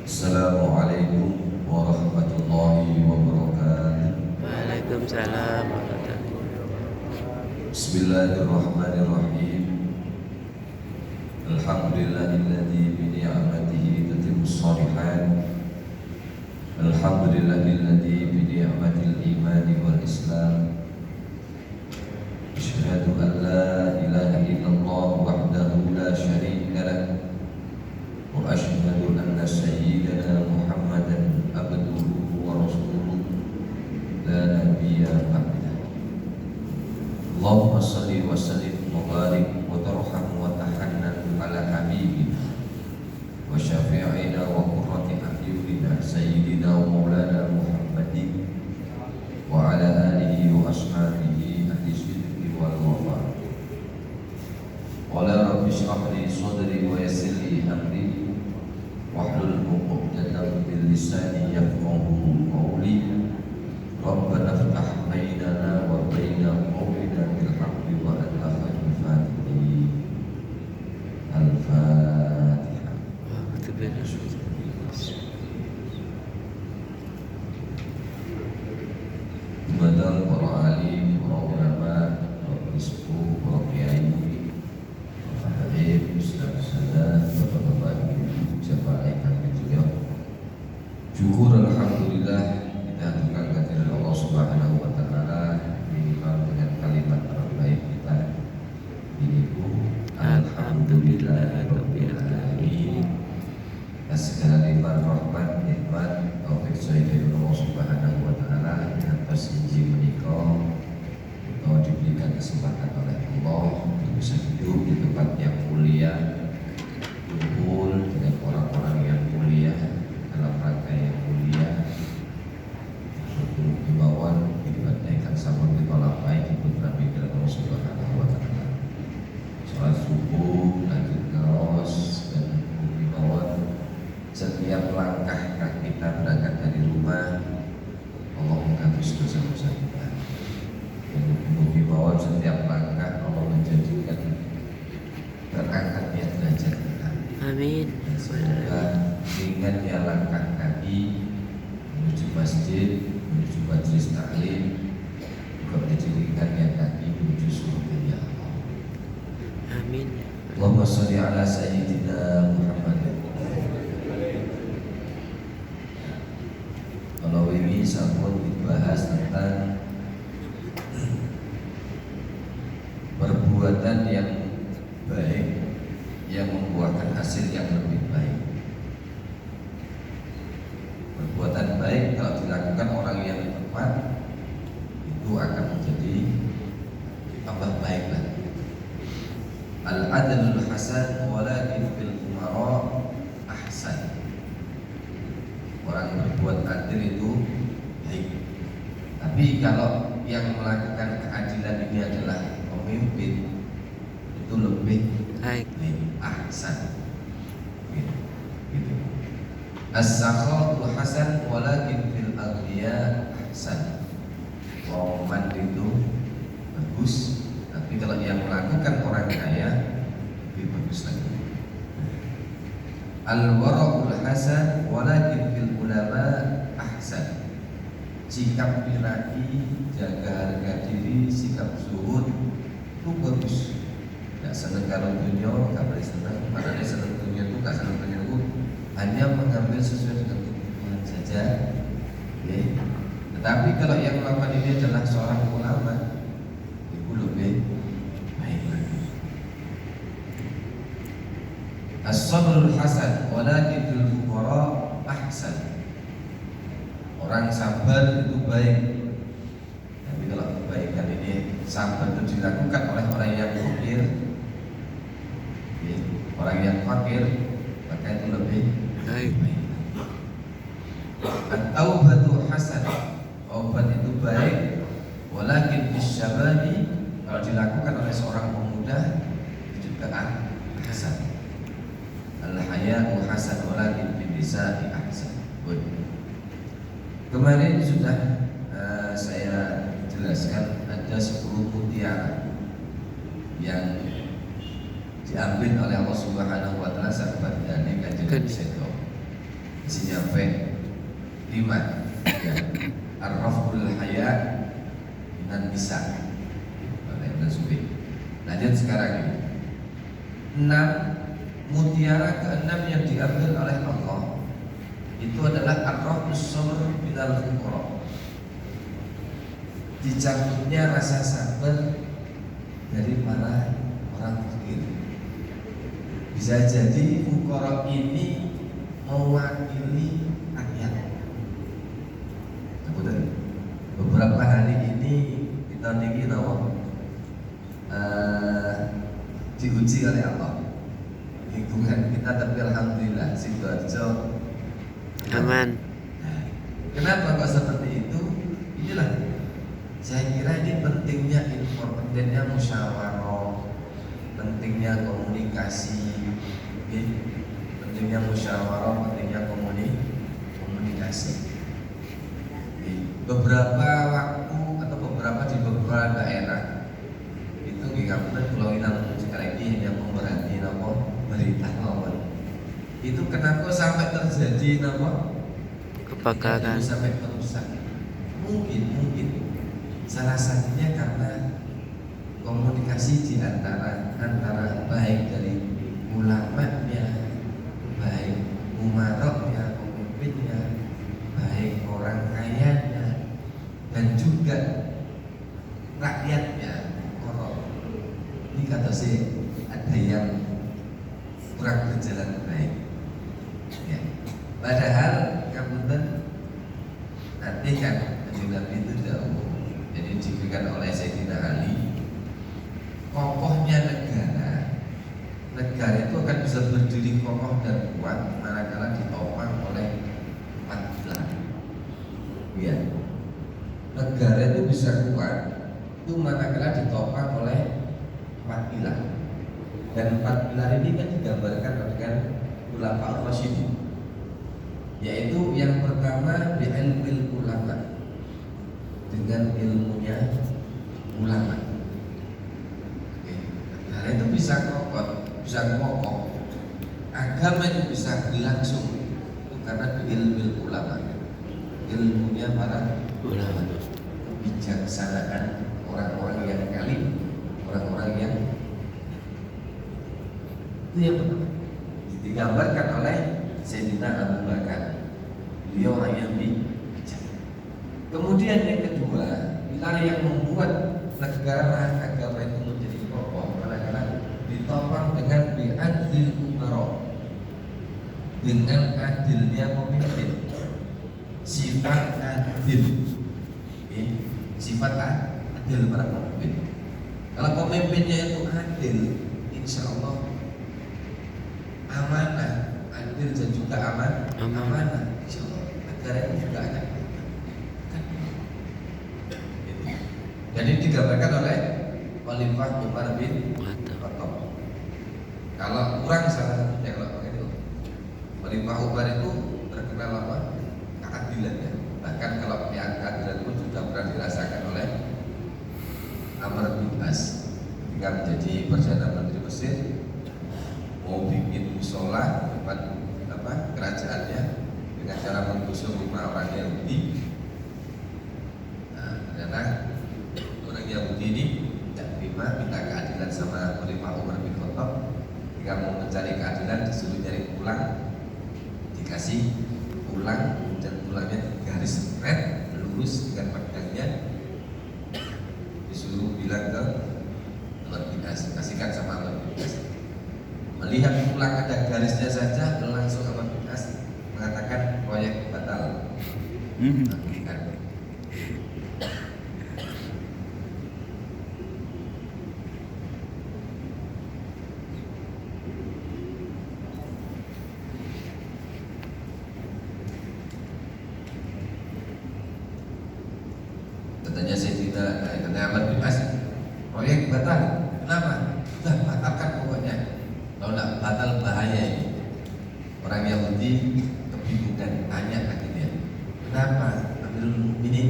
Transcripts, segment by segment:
Assalamualaikum warahmatullahi wabarakatuh. Waalaikumsalam warahmatullahi wabarakatuh. Bismillahirrahmanirrahim. Alhamdulillahilladzi bi ni'matihi tatimmus shalihat. Alhamdulillahilladzi bi ni'matil imani wal islam. Asyhadu an la ilaha illallah wahdahu la syarika lah. Wa asyhadu anna sayyidana Muhammadan abduhu wa rasuluh la nabiyya ba'dah. Allahumma shalli wa sallim wa barik wa tarham wa tahannan ala habibina wa syafi'ina wa qurrati a'yunina sayyidina wa maulana Muhammadin wa ala alihi wa ashabihi ahli sidqi wal wafa. Qala rabbi shrah li sadri wa yassir li amri wahlul 'uqdatam min lisani yafqahu qawli. Rabbana iftah bainana wa baina qawmina bil haqqi wa anta khairul fatihin. Al-Fatihah. Badal para alim, para ulama, para biskup, para kiai, para habaib, ustaz-ustazah, bapak-bapak, ibu, jamaah yang kecil. Syukur alhamdulillah kita aturkan kehadirat Allah Subhanahu wa taala minimal dengan kalimat terbaik kita. Ini pun alhamdulillahirabbil alamin. Segala limpah rahmat, nikmat, taufik dari Allah Subhanahu wa taala atas izin menikah atau diberikan kesempatan oleh Allah untuk bisa hidup di tempat yang mulia, kumpul dengan orang-orang yang mulia dalam rangka yang mulia, untuk himbauan dibandingkan sama ditolak baik ikut Nabi Allah Subhanahu wa taala. Sholat subuh, lanjut kaos dan himbauan setiap langkah kita berangkat dari rumah, Allah menghapus dosa-dosa kita. Untuk bahwa setiap langkah Allah menjadikan terangkatnya derajat kita. Amin. Dan semoga ringannya langkah kaki menuju masjid, menuju majelis taklim, juga menjadi ringannya kaki menuju surga ya Allah. Amin. Allahumma sholli ala sayyidina Muhammad. Kalau ini sampun dibahas tentang perbuatan yang baik yang membuahkan hasil yang lebih baik. Perbuatan baik kalau dilakukan orang yang tepat itu akan menjadi tambah baik lagi. Al-adlul hasan walakin fil umara ahsan. Orang berbuat adil itu baik. Tapi kalau yang melakukan keadilan ini adalah pemimpin, itu lebih baik, ahsan. Gitu. As-sakhatu hasan walakin fil aghniya ahsan. Roman itu bagus, tapi kalau yang melakukan orang kaya lebih bagus lagi. Al-wara'ul hasan walakin fil ulama ahsan. Sikap piraki, jaga harga diri, sikap zuhud itu bagus. Gak seneng kalau dunia, gak boleh seneng. Mana dia seneng dunia itu, gak seneng dunia itu hanya mengambil sesuai dengan kebutuhan saja. Okay. Tetapi kalau yang melakukan ini adalah seorang ulama, itu lebih baik lagi. As-sabrul hasan walakin fil fuqara ahsan. Orang sabar itu baik. Tapi kalau kebaikan ini sabar itu dilakukan oleh orang yang fakir, orang yang fakir, maka itu lebih baik. At-taubatu hasan. Taubat itu baik. Walakin fisyababi, kalau dilakukan oleh seorang pemuda itu juga ahsan. Al-haya'u hasan walakin bin-nisa'i ahsan. Kemarin sudah saya jelaskan ada 10 mutiara yang diambil oleh Allah Subhanahu wa taala sahabat dan kanjeng Nabi. Isinya P 5 ya. Ar-raf'ul haya minan nisa. Lanjut sekarang ini 6. Mutiara keenam yang diambil oleh Allah itu adalah ar-raf'us sabr minal fuqara. Dicabutnya rasa sabar dari para orang fakir. Bisa jadi fuqara ini mewakili rakyat. Kemudian beberapa hari ini kita niki diuji oleh Allah. Lingkungan kita tapi alhamdulillah Sidoarjo Aman. Kenapa kok seperti itu? Inilah saya kira ini pentingnya musyawarah, pentingnya komunikasi, pentingnya musyawarah, pentingnya komunikasi. Beberapa waktu atau di beberapa daerah itu gimana kalau kita sekarang ini yang memberani berita itu kenapa sampai terjadi Kebakaran. sampai merusak? Mungkin salah satunya karena komunikasi di antara baik dari ulamanya, baik umaroknya, pemimpinnya, baik orang kayanya, dan juga rakyatnya. Ini kata saya ada yang kurang berjalan baik ya. Padahal kabupaten nanti kan Nabi itu jauh. Jadi diberikan oleh Sayyidina Ali, kokohnya negara itu akan bisa berdiri kokoh dan kuat manakala ditopang oleh 4 pilar. Ya, negara itu bisa kuat itu manakala ditopang oleh 4 pilar. Dan 4 pilar ini kan digambarkan dengan ulama ar-rasyidin, yaitu yang pertama bi'ilmil ulama, dengan ilmunya ulama. Nah itu bisa kokoh, agama itu bisa berlangsung itu karena ilmil ulama, ilmunya para ulama, kebijaksanaan orang-orang yang alim, orang-orang yang itu yang pertama digambarkan oleh Sayyidina Abu Bakar. Beliau orang yang bijak. Kemudian yang kedua, pilar yang membuat negara agama itu menjadi kokoh adalah ditopang dengan bi'adlil umara, dengan adilnya pemimpin, sifat adil. Sifat adil para pemimpin. Kalau pemimpinnya itu adil, insya Allah amanah, adil dan juga amanah. Insya Allah negara ini juga akan. Jadi digambarkan oleh Khalifah Umar bin Khattab. Kalau kurang salah satunya kalau pakai itu, Khalifah Umar itu terkenal apa? Keadilannya. Bahkan kalau yang keadilan pun juga pernah dirasakan oleh Amr bin As ketika menjadi perdana menteri Mesir, mau bikin musola depan kerajaannya dengan cara menggusur rumah orang Yahudi. Nah, ternyata orang Yahudi ini tidak terima, minta keadilan sama Khalifah Umar bin Khattab. Ketika mau mencari keadilan disuruh nyari pulang, dikasih pulang dan pulangnya garis red lurus dengan pedangnya, disuruh bilang ke Umar bin As, kasihkan sama Umar bin As. Melihat pulang ada garisnya saja, langsung Umar bin As mengatakan proyek batal. Katanya saya tidak, kata Umar bin As, proyek batal. Kenapa? Sudah batalkan pokoknya. Kalau tidak batal bahaya ini. Orang Yahudi kebingungan, tanya akhirnya, kenapa Amirul Mukminin?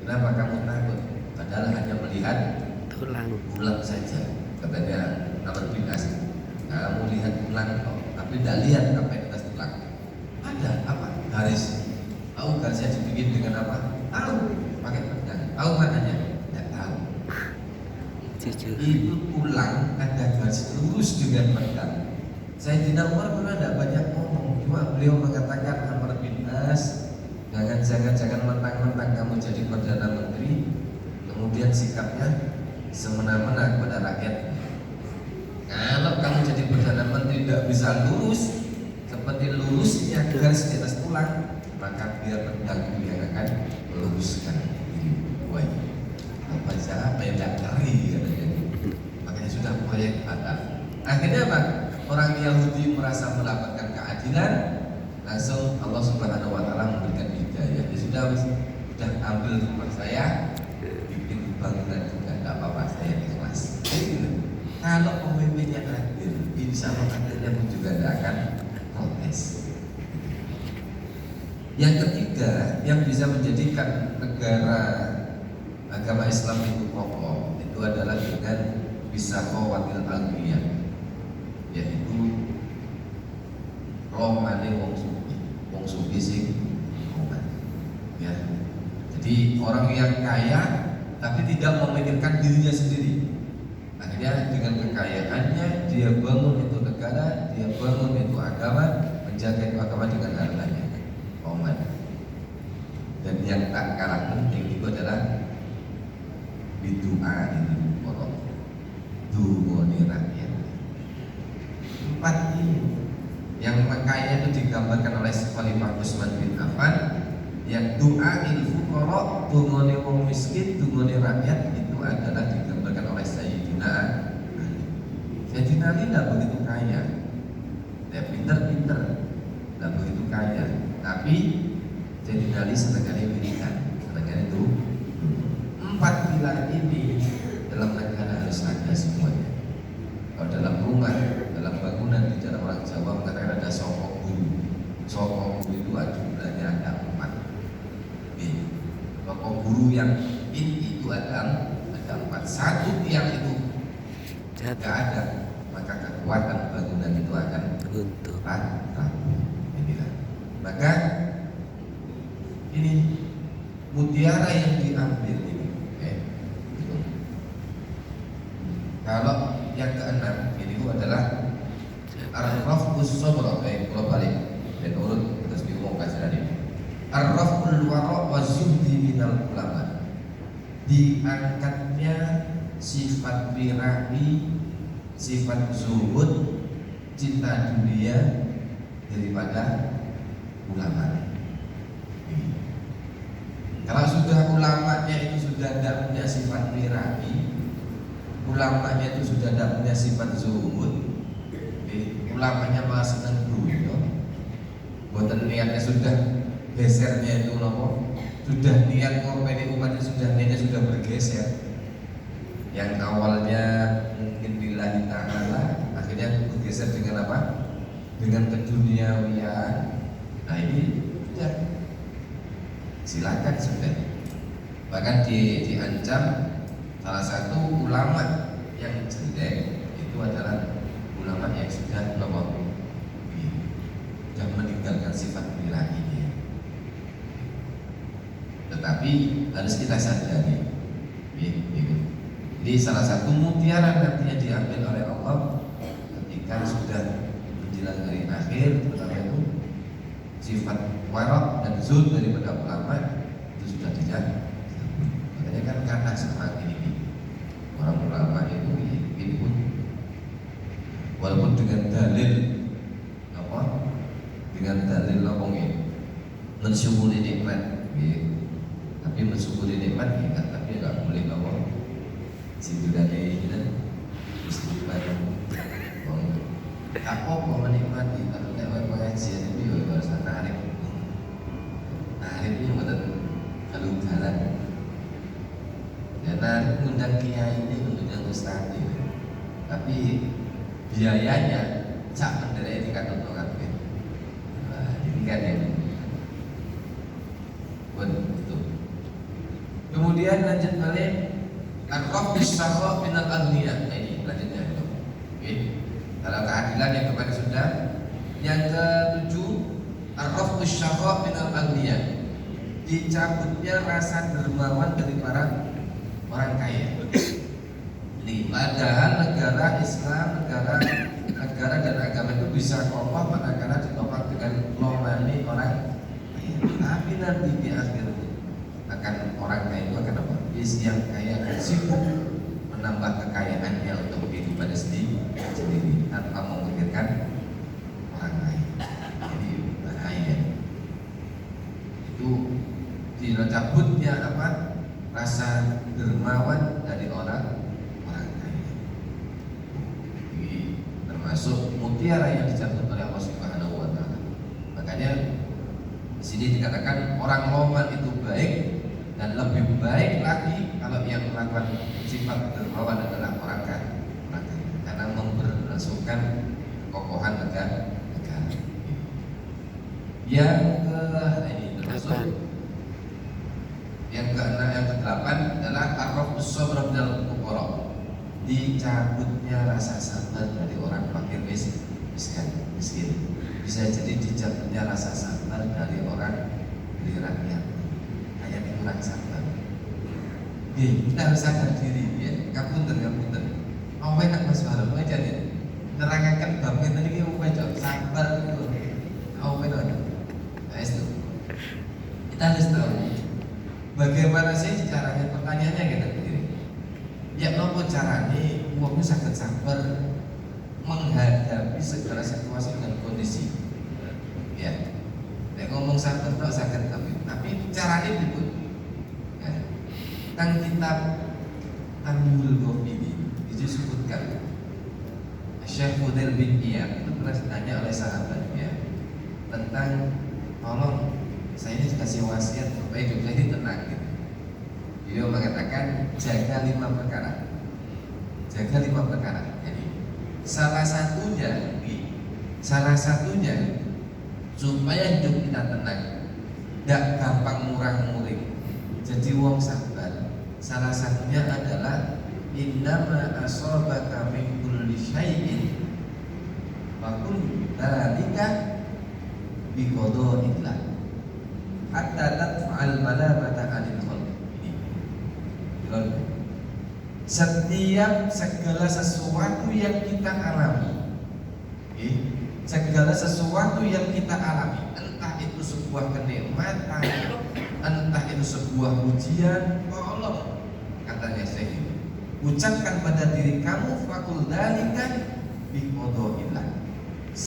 Kenapa kamu takut? Padahal hanya melihat tulang saja. Katanya Amr bin As, kamu lihat tulang kok, tapi tidak lihat apa yang atas tulang. Ada apa? itu tulang ada garis lurus dengan tegak. Sayyidina Umar pernah tidak banyak ngomong, cuma beliau mengatakan Amr bin As, jangan mentang-mentang kamu jadi perdana menteri, kemudian sikapnya semena-mena kepada rakyat. Kalau kamu jadi perdana menteri tidak bisa lurus seperti lurusnya garis di atas tulang, maka biar pedangku yang akan meluruskan diri. Wah, apa siapa yang tidak ngeri katanya. Makanya sudah proyek fatal. Akhirnya apa? Orang Yahudi merasa mendapatkan keadilan, langsung Allah Subhanahu Wa Taala memberikan hidayah. Dia sudah ambil rumah saya, bikin bangunan juga tidak apa-apa, saya ikhlas. Kalau pemimpinnya adil, insya Allah adilnya pun juga tidak akan protes. Yang ketiga, yang bisa menjadikan negara agama Islam itu kokoh, itu adalah dengan bisa khawatir almiyah, yaitu rohani wong sufi sing roman. Ya. Jadi orang yang kaya tapi tidak memikirkan dirinya sendiri. Akhirnya dengan kekayaannya dia bangun itu negara, dia bangun itu agama, menjaga itu agama dengan hartanya. Roman. Dan yang tak kalah penting itu adalah bidu'a ini orang duwoni rakyat. Empat ini yang makanya itu digambarkan oleh Khalifah Utsman bin Affan, yang doa fuqara, dungone wong miskin, dungone rakyat, itu adalah digambarkan oleh Sayyidina Ali. Sayyidina Ali tidak begitu kaya, dia pinter-pinter, tidak begitu kaya, tapi Sayyidina Ali senangnya milikan, senangnya itu. Empat pilar ini dalam negara harus ada semuanya. Kalau dalam rumah, dalam bangunan, di dalam orang Jawa mengatakan ada sokong guru. Sokong guru itu jumlahnya ada 4. Sokong guru yang ini itu ada 4. Satu tiang itu tidak ada, maka kekuatan bangunan itu akan rapuh. Inilah. Maka ini mutiara yang diambil ini. Kalau yang keenam ini adalah ar-raf'us sabra, kalau balik dan urut terus diumumkan tadi. Ar-raf'ul wara' wa zuhdi minal ulama. Diangkatnya sifat birahi, sifat zuhud, cinta dunia daripada ulama. Kalau sudah ulamanya itu sudah tidak punya sifat birahi, ulamanya itu sudah tidak punya sifat zuhud, ulamanya malah senang dunia, buatan niatnya sudah gesernya itu nopo, sudah niat ngopeni umatnya, sudah niatnya sudah bergeser. Yang awalnya mungkin lillahi ta'ala, akhirnya bergeser dengan apa? Dengan keduniawian. Nah ini sudah silakan sudah. Bahkan diancam salah satu ulama yang jelek itu adalah ulama yang sudah meninggalkan sifat birahinya. Tetapi harus kita sadari, jadi salah satu mutiara nantinya diambil oleh Allah ketika sudah menjelang hari akhir, terutama itu sifat warok dan zul daripada ulama itu sudah dijaga. Makanya kan kata sama ini orang ulama itu ini pun walaupun dengan dalil apa, dengan dalil ngomongnya mensyukuri nikmat, tapi mensyukuri nikmat kita, tapi nggak boleh ngomong singgulane kita istighfar. Apa mau menikmati kalau lewat pengajian itu harus tarik itu bukan kalau jalan. Karena undang kiai ini undang ustaz ini, tapi biayanya cak menderai di kantor kabeh. Nah, ini kan yang itu. Kemudian lanjut balik ar-raf'us sakha minal aghniyah. Nah ini lanjutnya itu. Oke. Kalau keadilan yang kemarin sudah. Yang ketujuh ar-raf'us sakha minal aghniyah. Dicabutnya rasa dermawan dari para orang kaya. Ini padahal negara Islam, negara dan agama itu bisa kokoh manakala ditopang dengan lomani orang kaya. Tapi nanti di akhir akan orang kaya itu akan apa? Yang kaya akan sibuk menambah kekayaannya untuk kehidupan sendiri tanpa memikirkan orang lain. Jadi bahaya. Itu dicabutnya apa? Rasa dermawan dari orang kaya. Ini termasuk mutiara yang dicabut oleh Allah Subhanahu wa taala. Makanya di sini dikatakan orang loman itu baik, dan lebih baik lagi kalau yang melakukan sifat dermawan adalah orang kaya, karena mempermasukkan kokohan negara. Yang ke-8 adalah arrofus sabr minal fuqara, dicabutnya rasa sabar dari orang fakir miskin. Bisa jadi dicabutnya rasa sabar dari orang dari rakyat. Kayak kurang sabar. Kita harus sadar diri ya. Kapunten. Apa enak Mas Farul aja nih. Nerangkan bab kita ini apa sabar itu. Apa enak. Nah, itu. Kita harus tahu bagaimana sih caranya, pertanyaannya kita sendiri. Ya nopo caranya uangnya sangat sabar menghadapi segala situasi dan kondisi. Ya, ngomong sabar tak sakit tapi caranya itu. Ya. Tang kitab Tanwirul Ghafili itu disebutkan Syekh Fudail bin Iyad itu pernah ditanya oleh sahabatnya tentang tolong saya ini dikasih wasiat supaya hidup saya ini tenang gitu. Beliau mengatakan jaga 5 perkara. Jadi salah satunya supaya hidup kita tenang, tidak gampang murah-muring, jadi wong sabar. Salah satunya adalah innama asabaka min kulli syai'in wa kun dzalika bi qada'illah hatta tadfa'al malamata 'anil khalq. Setiap segala sesuatu yang kita alami, segala sesuatu yang kita alami, entah itu sebuah kenikmatan, entah itu sebuah ujian, tolong katanya Syekh, ucapkan pada diri kamu fakul dzalika bi